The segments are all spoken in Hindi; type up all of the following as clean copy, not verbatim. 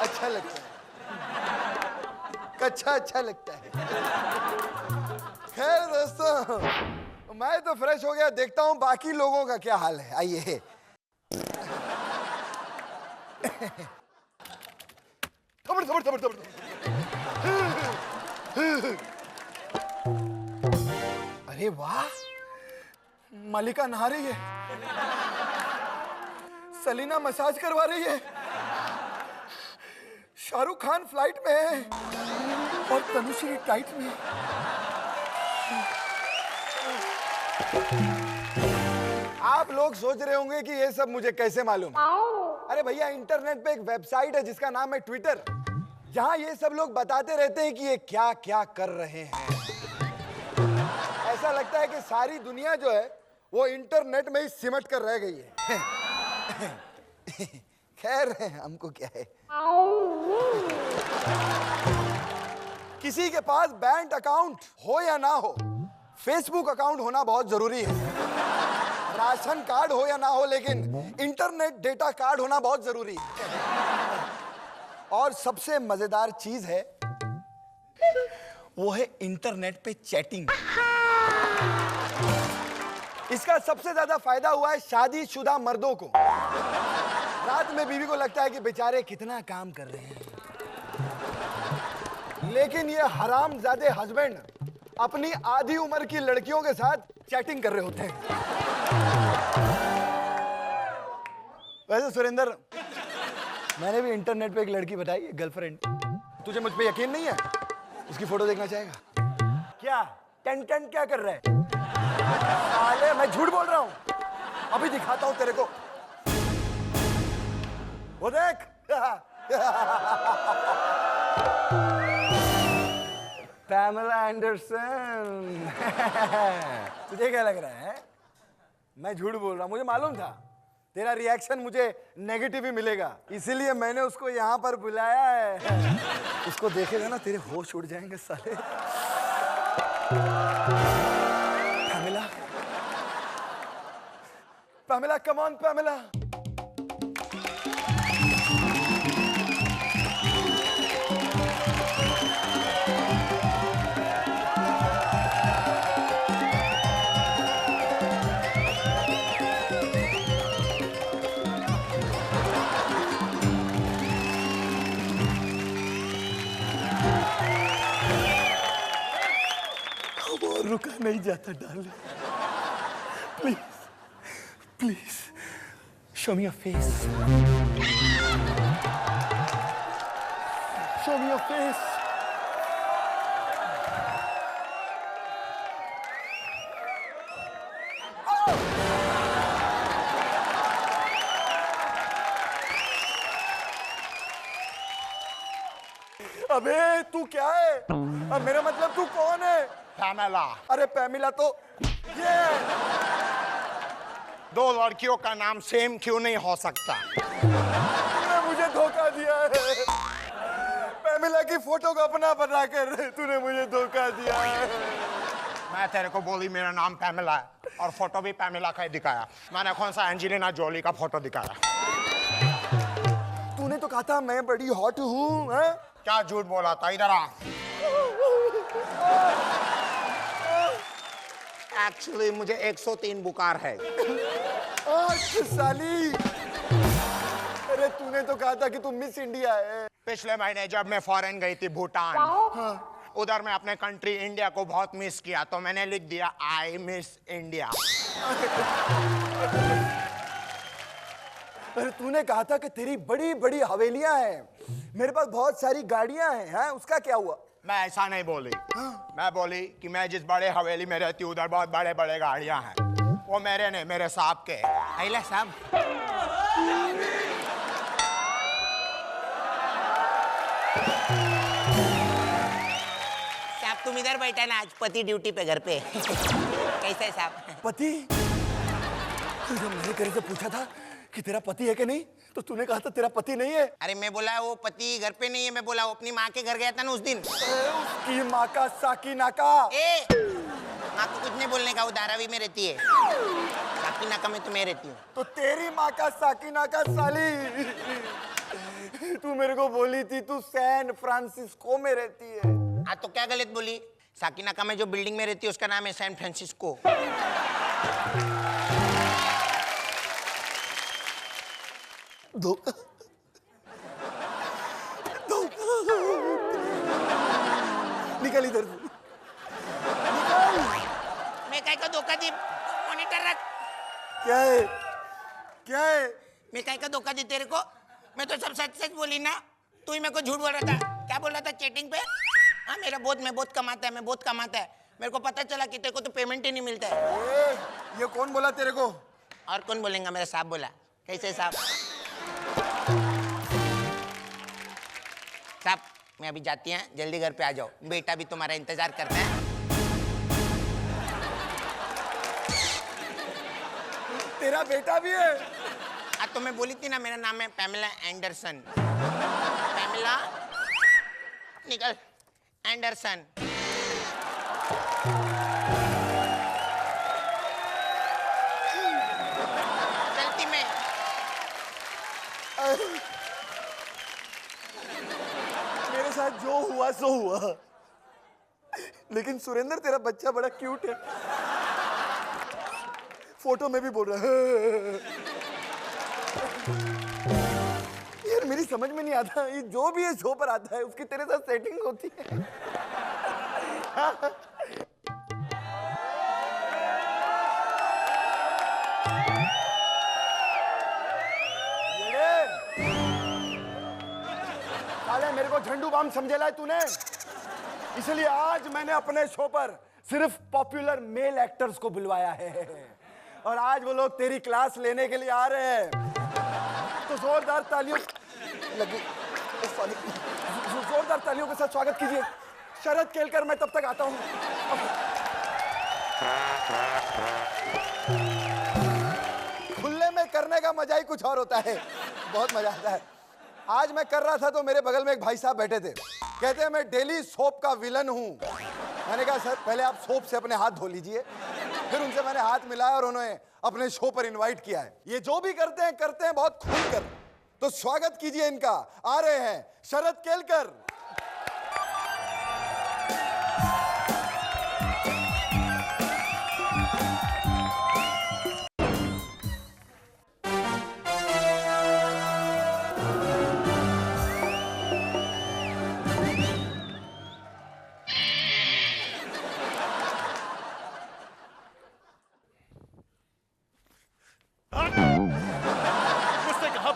अच्छा लगता है, कच्चा अच्छा लगता है। खैर दोस्तों, मैं तो फ्रेश हो गया, देखता हूं बाकी लोगों का क्या हाल है। आइए। थपड़ थपड़ थपड़ थपड़। अरे वाह, मलिका नहा रही है, सलीना मसाज करवा रही है, शाहरुख खान फ्लाइट में है और तनुश्री टाइट में। आप लोग सोच रहे होंगे कि ये सब मुझे कैसे मालूम है। अरे भैया, इंटरनेट पे एक वेबसाइट है जिसका नाम है ट्विटर, जहां ये सब लोग बताते रहते हैं कि ये क्या क्या कर रहे हैं। ऐसा लगता है कि सारी दुनिया जो है वो इंटरनेट में ही सिमट कर रह गई है। खैर, हमको क्या है। किसी के पास बैंक अकाउंट हो या ना हो, फेसबुक अकाउंट होना बहुत जरूरी है। राशन कार्ड हो या ना हो, लेकिन इंटरनेट डेटा कार्ड होना बहुत जरूरी है। और सबसे मजेदार चीज है वो है इंटरनेट पे चैटिंग। इसका सबसे ज्यादा फायदा हुआ है शादीशुदा मर्दों को। रात में बीवी को लगता है कि बेचारे कितना काम कर रहे हैं, लेकिन ये हरामजादे हस्बैंड अपनी आधी उम्र की लड़कियों के साथ चैटिंग कर रहे होते हैं। वैसे सुरेंद्र, मैंने भी इंटरनेट पे एक लड़की बताई, गर्लफ्रेंड। तुझे मुझ पे यकीन नहीं है? उसकी फोटो देखना चाहेगा क्या? टन टन क्या कर रहा है? साले, मैं झूठ बोल रहा हूं। अभी दिखाता हूं तेरे को, वो देख। Pamela Anderson. तुझे क्या लग रहा है मैं झूठ बोल रहा हूं? मुझे मालूम था तेरा रिएक्शन मुझे नेगेटिव ही मिलेगा, इसीलिए मैंने उसको यहाँ पर बुलाया है। उसको देखेगा ना, तेरे होश उड़ जाएंगे साले। Pamela, Pamela, come on Pamela. रुका नहीं जाता darling, please please show me your face, show me your face. अबे तू क्या है? अब मेरा मतलब तू कौन है? पैमेला। अरे पैमेला तो ये दो लड़कियों का नाम सेम क्यों नहीं हो सकता? तूने मुझे धोखा दिया है। पैमेला की फोटो को अपना बनाकर तूने मुझे धोखा दिया है। मैं तेरे को बोली मेरा नाम पैमेला है और फोटो भी पैमेला का ही दिखाया। मैंने कौन सा एंजेलिना जोली का फोटो दिखाया? तूने तो कहा था मैं बड़ी हॉट हूँ। क्या झूठ बोला था? इधर आ। एक्चुअली मुझे 103 बुखार है। साली, अरे तूने तो कहा था कि तू मिस इंडिया है। पिछले महीने जब मैं फॉरेन गई थी भूटान, उधर मैं अपने कंट्री इंडिया को बहुत मिस किया, तो मैंने लिख दिया आई मिस इंडिया। अरे तूने कहा था कि तेरी बड़ी बड़ी हवेलियां हैं, मेरे पास बहुत सारी गाड़ियां हैं, उसका क्या हुआ? मैं ऐसा नहीं बोली। मैं बोली कि मैं जिस बड़े हवेली में रहती हूँ उधर बहुत बड़े बड़े गाड़ियां हैं। वो मेरे नहीं, मेरे साहब के। अहिला साहब, साहब तुम इधर बैठा ना, आज पति ड्यूटी पे घर पे। कैसा है साहब? पति? जब मैंने तेरे से पूछा था कि तेरा पति है कि नहीं, तो तूने कहा था तेरा पति नहीं है। अरे मैं बोला वो पति घर पे नहीं है, मैं बोला वो अपनी माँ के घर गया था ना उस दिन। उसकी माँ का साकी नाका। माँ को कुछ नहीं बोलने का, वो धारावी में रहती है। साहब साकिनाका में तो मैं रहती हूँ। तो तेरी माँ का साकिना का साली, तू मेरे को बोली थी तू सैन फ्रांसिस्को में रहती है। हाँ तो क्या गलत बोली? साकिनाका में जो बिल्डिंग में रहती है उसका नाम है सैन फ्रांसिस्को। धोखा धोखा, निकल इधर से, निकल। मैं काय का धोखा दी? मॉनिटर रख। क्या है, क्या है? मैं काय का धोखा दी तेरे को? मैं तो सब सच सच बोली ना। तू ही मेरे को झूठ बोल रहा था। क्या बोल रहा था चैटिंग पे? हाँ मैं बहुत कमाता है, मैं बहुत कमाता है। मेरे को पता चला कि तेरे को तो पेमेंट ही नहीं मिलता है। ये कौन बोला तेरे को? और कौन बोलेगा? मेरा साहब बोला। कैसे साहब? साहब मैं अभी जाती हैं, जल्दी घर पे आ जाओ, बेटा भी तुम्हारा इंतजार करता है। तेरा बेटा भी है? हाँ तो मैं बोली थी ना मेरा नाम है पैमेला एंडरसन। पैमेला निकल एंडरसन। चलती मैं। मेरे साथ जो हुआ सो हुआ, लेकिन सुरेंद्र तेरा बच्चा बड़ा क्यूट है, फोटो में भी बोल रहा है। यार मेरी समझ में नहीं आता, ये जो भी ये शो पर आता है उसकी तेरे साथ सेटिंग होती है। साले मेरे को झंडू बाम समझेला है तूने, इसलिए आज मैंने अपने शो पर सिर्फ पॉपुलर मेल एक्टर्स को बुलवाया है और आज वो लोग तेरी क्लास लेने के लिए आ रहे हैं। तो जोरदार तालियों लगी, जोरदार तालियों के साथ स्वागत कीजिए शरद केलकर। मैं तब तक आता हूं। खुले में करने का मजा ही कुछ और होता है, बहुत मजा आता है। आज मैं कर रहा था तो मेरे बगल में एक भाई साहब बैठे थे, कहते हैं मैं डेली सोप का विलन हूं। मैंने कहा सर पहले आप सोप से अपने हाथ धो लीजिए। फिर उनसे मैंने हाथ मिलाया और उन्हें अपने शो पर इनवाइट किया है। ये जो भी करते हैं बहुत खुलकर। तो स्वागत कीजिए इनका, आ रहे हैं शरद केलकर।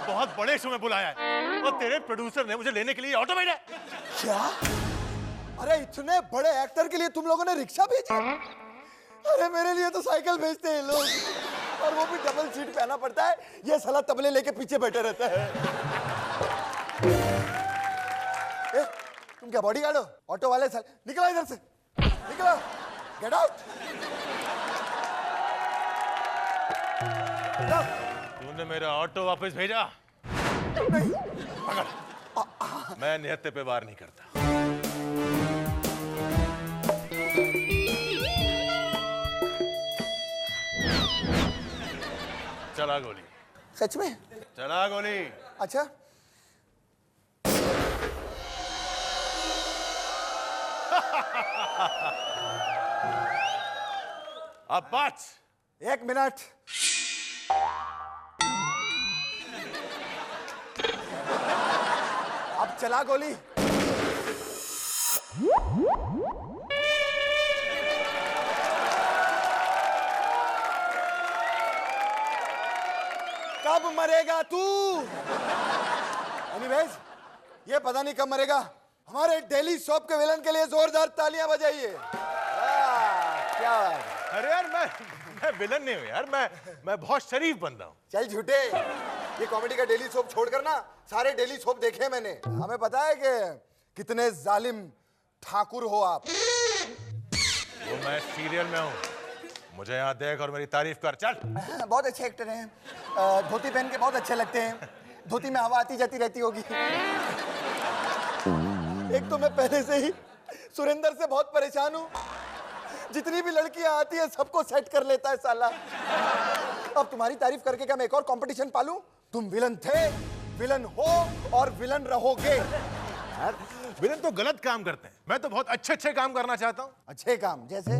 बहुत बड़े शो में बुलाया है और तेरे प्रोड्यूसर ने मुझे लेने के लिए ऑटो भेजा। क्या? अरे इतने बड़े एक्टर के लिए तुम लोगों ने रिक्शा भेजा? अरे मेरे लिए तो साइकिल भेजते हैं लोग, और वो भी डबल सीट पे आना पड़ता है। ये साला तबले लेके पीछे बैठे रहता है। ए, तुम क्या बॉडीगार्ड हो? ऑटो वाले साले निकलो इधर से, निकलो, गेट आउट। तूने मेरा ऑटो वापस भेजा? नहीं। मैं निहत्ते पे वार नहीं करता। चला गोली। सच में? चला गोली। अच्छा अब बच। 1 मिनट। अब चला गोली। कब मरेगा तू? एनीवेज, ये पता नहीं कब मरेगा। हमारे डेली शॉप के विलन के लिए जोरदार तालियां बजाइए। क्या बात है। अरे यार मैं विलन नहीं हूं यार, मैं बहुत शरीफ बंदा हूं। चल झूठे, ये कॉमेडी का डेली सोप छोड़कर ना सारे डेली सोप देखे मैंने। हमें पता है कि कितने जालिम ठाकुर हो आप। वो मैं सीरियल में हूं, मुझे यहाँ देख और मेरी तारीफ कर। चल। बहुत अच्छे एक्टर हैं, धोती पहन के बहुत अच्छे लगते हैं। धोती में हवा आती जाती रहती होगी। एक तो मैं पहले से ही सुरेंद्र से बहुत परेशान हूँ। जितनी भी लड़कियां आती है सबको सेट कर लेता है साला। अब तुम्हारी तारीफ करके क्या मैं एक और कंपटीशन पालूं? तुम विलन थे, विलन हो और विलन रहोगे। यार विलन तो गलत काम करते हैं, मैं तो बहुत अच्छे अच्छे काम करना चाहता हूँ। अच्छे काम जैसे?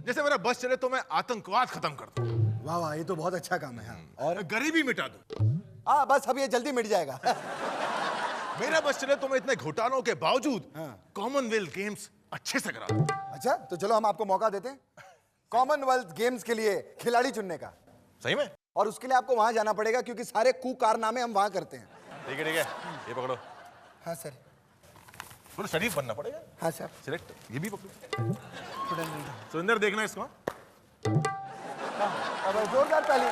जैसे मेरा बस चले तो मैं आतंकवाद खत्म कर दूं, वाह वाह, ये तो बहुत अच्छा काम है। हाँ। और गरीबी मिटा दूं। हाँ बस अब ये जल्दी मिट जाएगा। मेरा बस चले तो मैं इतने घोटालों के बावजूद कॉमनवेल्थ गेम्स अच्छे से करा दूं। अच्छा तो चलो हम आपको मौका देते हैं कॉमनवेल्थ गेम्स के लिए खिलाड़ी चुनने का। सही में? और उसके लिए आपको वहां जाना पड़ेगा क्योंकि सारे कुकारनामे हम वहां करते हैं। ठीक है, ये पकड़ो। हाँ सर। थोड़ा शरीफ बनना पड़ेगा। हाँ सर। सिलेक्ट, ये भी पकड़ो। सुंदर देखना इसको। अब जोरदार ताली।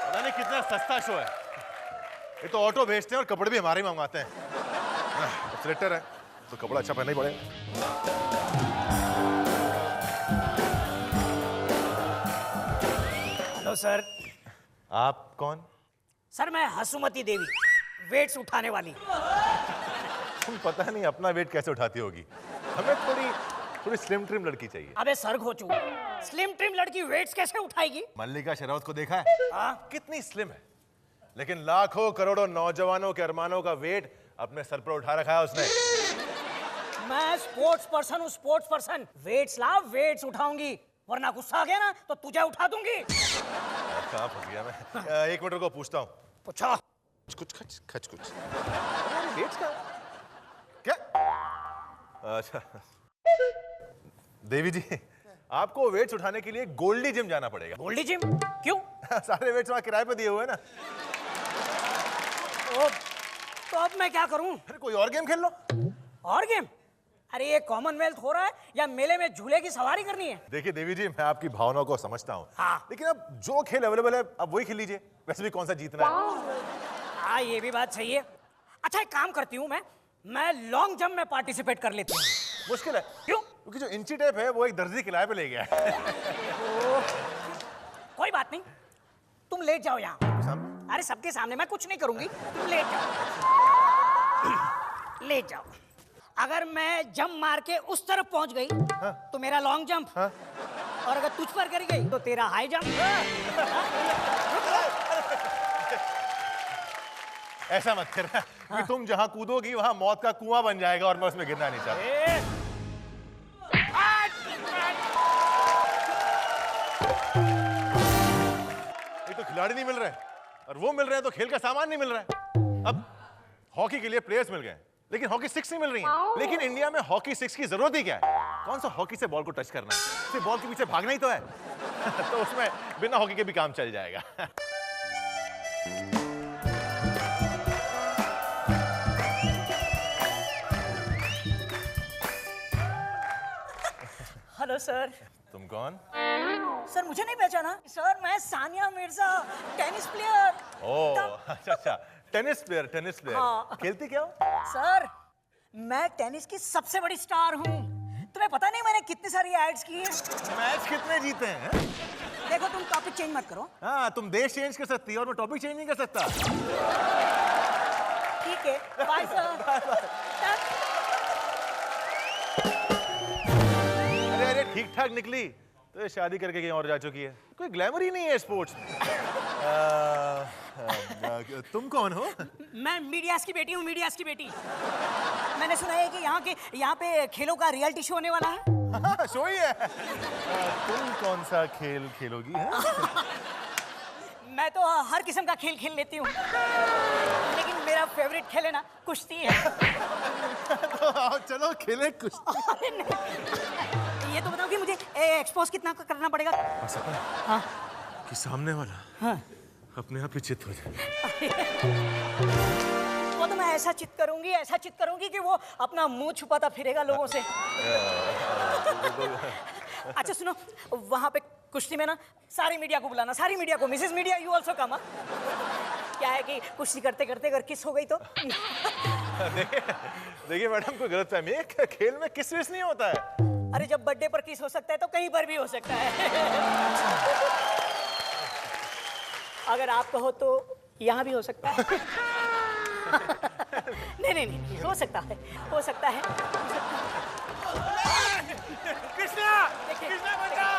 पता नहीं कितना सस्ता शो है, ये तो ऑटो भेजते हैं और कपड़े भी हमारे ही मंगवाते हैं। सिलेक्टर है तो कपड़ा अच्छा पहनना ही पड़ेगा। Hello sir. आप कौन? सर मैं हसुमती देवी, वेट्स उठाने वाली। तुम पता नहीं अपना वेट कैसे उठाती होगी, हमें थोड़ी स्लिम ट्रिम लड़की चाहिए। अबे सर घोचू, स्लिम ट्रिम लड़की वेट्स कैसे उठाएगी? मल्लिका शेरावत को देखा है? कितनी स्लिम है, लेकिन लाखों करोड़ों नौजवानों के अरमानों का वेट अपने सर पर उठा रखा है उसने। मैं स्पोर्ट्स पर्सन हूँ, स्पोर्ट्स पर्सन। वेट्स ला, वेट्स उठाऊंगी, वरना गुस्सा आ गया ना तो तुझे उठा दूंगी। कहाँ फंस गया मैं? एक मिनट को पूछता हूँ। पूछो। कुछ खच कुछ वेट्स का क्या? अच्छा देवी जी, आपको वेट्स उठाने के लिए गोल्डी जिम जाना पड़ेगा। गोल्डी जिम? क्यों? सारे वेट्स वहाँ किराए पे दिए हुए हैं ना। तो अब मैं क्या करूं? फिर कोई और गेम खेल लो। और गेम? अरे ये कॉमनवेल्थ हो रहा है या मेले में झूले की सवारी करनी है? देखिए देवी जी, मैं आपकी भावनाओं को समझता हूँ। हाँ। लेकिन अब जो खेल अवेलेबल है अब वही खेल लीजिए, वैसे भी कौन सा जीतना है। हाँ ये भी बात सही है। अच्छा एक काम करती हूँ, मैं लॉन्ग जंप में पार्टिसिपेट कर लेती हूँ। मुश्किल है। क्यों? क्योंकि जो इंची टेप है वो एक दर्जी किराए पे ले गया है। कोई बात नहीं, तुम लेट जाओ यहाँ। अरे सबके सामने मैं कुछ नहीं करूंगी, तुम लेट जाओ। लेट जाओ। अगर मैं जंप मार के उस तरफ पहुंच गई तो मेरा लॉन्ग जंप, और अगर तुझ पर कर गई तो तेरा हाई जंप। ऐसा मत करना कि तुम जहां कूदोगी वहां मौत का कुआं बन जाएगा और मैं उसमें गिरना नहीं चाहता। ये तो खिलाड़ी नहीं मिल रहे और वो मिल रहे हैं तो खेल का सामान नहीं मिल रहा है। अब हॉकी के लिए प्लेयर्स मिल गए लेकिन हॉकी स्टिक्स नहीं मिल रही हैं। लेकिन इंडिया में हॉकी स्टिक्स की जरूरत ही क्या है? कौन सा हॉकी से बॉल को टच करना है, सिर्फ बॉल के पीछे भागना ही तो है। तो उसमें बिना हॉकी के भी काम चल जाएगा। Hello sir. तुम कौन? सर मुझे नहीं पहचाना? सर मैं सानिया मिर्जा, टेनिस प्लेयर। ओह अच्छा, टेनिस प्लेयर। हाँ। खेलती क्या हो? सर मैं टेनिस की सबसे बड़ी स्टार हूँ। तुम्हें पता नहीं मैंने कितनी सारी एड्स की हैं? मैच कितने जीते हैं? देखो तुम टॉपिक चेंज मत करो। हाँ, तुम देश चेंज कर सकती हो और मैं टॉपिक चेंज नहीं कर सकता। ठीक है, बाय सर। अरे ठीक ठाक निकली तो ये शादी करके कहीं और जा चुकी है। कोई ग्लैमर ही नहीं है स्पोर्ट्स में। तुम कौन हो? मैं मीडियास की बेटी हूँ, मीडियास की बेटी। मैंने सुना है कि यहाँ पे खेलों का रियलिटी शो होने वाला है। हाँ, शो ही है। तुम कौन सा खेल खेलोगी? मैं तो हर किस्म का खेल खेल लेती हूँ, लेकिन मेरा फेवरेट खेल है ना कुश्ती है। तो चलो खेले कुश्ती। ये तो बताओ कि मुझे एक्सपोज कितना करना पड़ेगा? हाँ? कि सामने वाला अपने आप ही चित हो जाए। वो तो मैं ऐसा चित करूंगी कि वो अपना मुंह छुपाता फिरेगा लोगों से। अच्छा सुनो, वहां पे कुश्ती में ना सारी मीडिया को बुलाना, सारी मीडिया को। Mrs media you also come. क्या है कि कुश्ती करते करते अगर किस हो गई तो। देखिए मैडम, कोई गलतफहमी है, खेल में किस विस नहीं होता है। अरे जब बर्थडे पर किस हो सकता है तो कहीं पर भी हो सकता है। अगर आप कहो तो यहाँ भी हो सकता है। नहीं हो सकता है। कृष्णा, कृष्णा बचाओ।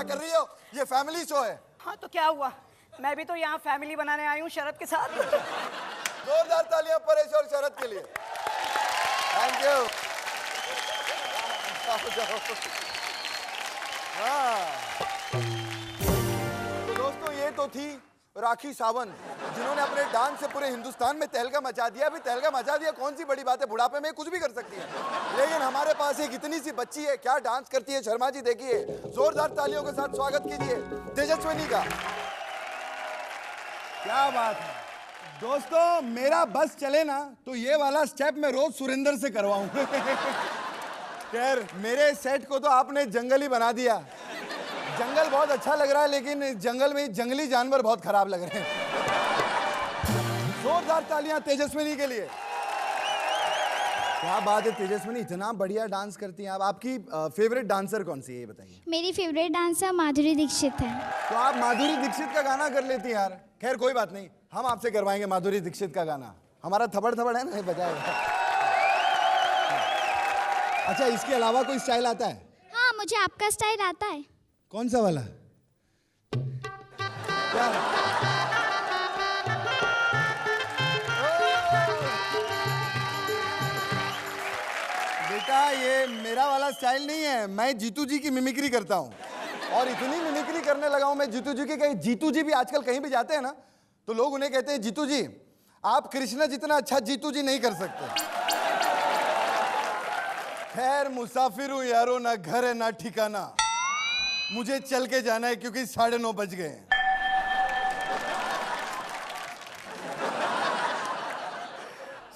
कर रही हो? ये फैमिली शो है। हाँ तो क्या हुआ, मैं भी तो यहाँ फैमिली बनाने आई हूँ शरद के साथ। जोरदार तालियां परेश और शरद के लिए। Thank you. तो दोस्तों ये तो थी राखी सावंत, जिन्होंने अपने डांस से पूरे हिंदुस्तान में तहलका मचा दिया। अभी तहलका मचा दिया, कौन सी बड़ी बात है, बुढ़ापे में कुछ भी कर सकती है। लेकिन हमारे पास एक इतनी सी बच्ची है, क्या डांस करती है शर्मा जी, देखिए। जोरदार तालियों के साथ स्वागत कीजिए तेजस्विनी का। क्या बात है दोस्तों, मेरा बस चले ना तो ये वाला स्टेप मैं रोज सुरेंद्र से करवाऊं। खैर, मेरे सेट को तो आपने जंगल ही बना दिया। जंगल बहुत अच्छा लग रहा है, लेकिन जंगल में जंगली जानवर बहुत खराब लग रहे हैं। जोरदार तालियां तेजस्विनी के लिए। क्या बात है तेजस्विनी, इतना बढ़िया डांस करती हैं आप। आपकी फेवरेट डांसर कौन सी है ये बताइए? मेरी फेवरेट डांसर माधुरी दीक्षित है। तो आप माधुरी दीक्षित का गाना कर लेती हैं यार। खैर कोई बात नहीं, हम आपसे करवाएंगे माधुरी दीक्षित का गाना। हमारा थपड़ थपड़ है ना, बजाएगा। अच्छा, इसके अलावा कोई स्टाइल आता है? हाँ, मुझे आपका स्टाइल आता है। कौन सा वाला? क्या? बेटा ये मेरा वाला स्टाइल नहीं है, मैं जीतू जी की मिमिक्री करता हूँ। और इतनी मिमिक्री करने लगा हूं मैं जीतू जी की, कहीं जीतू जी भी आजकल कहीं भी जाते हैं ना तो लोग उन्हें कहते हैं, जीतू जी आप कृष्णा जितना अच्छा जीतू जी नहीं कर सकते। खैर मुसाफिर हूं यारो, ना घर है ना ठिकाना, मुझे चल के जाना है क्योंकि 9:30 बज गए हैं।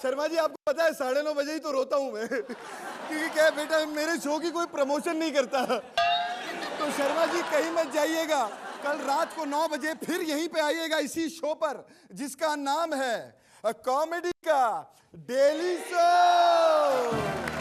शर्मा जी आपको पता है 9:30 बजे ही तो रोता हूं मैं। क्योंकि क्या है बेटा, मेरे शो की कोई प्रमोशन नहीं करता। तो शर्मा जी कहीं मत जाइएगा, कल रात को 9 बजे फिर यहीं पे आइएगा इसी शो पर, जिसका नाम है कॉमेडी का डेली शो।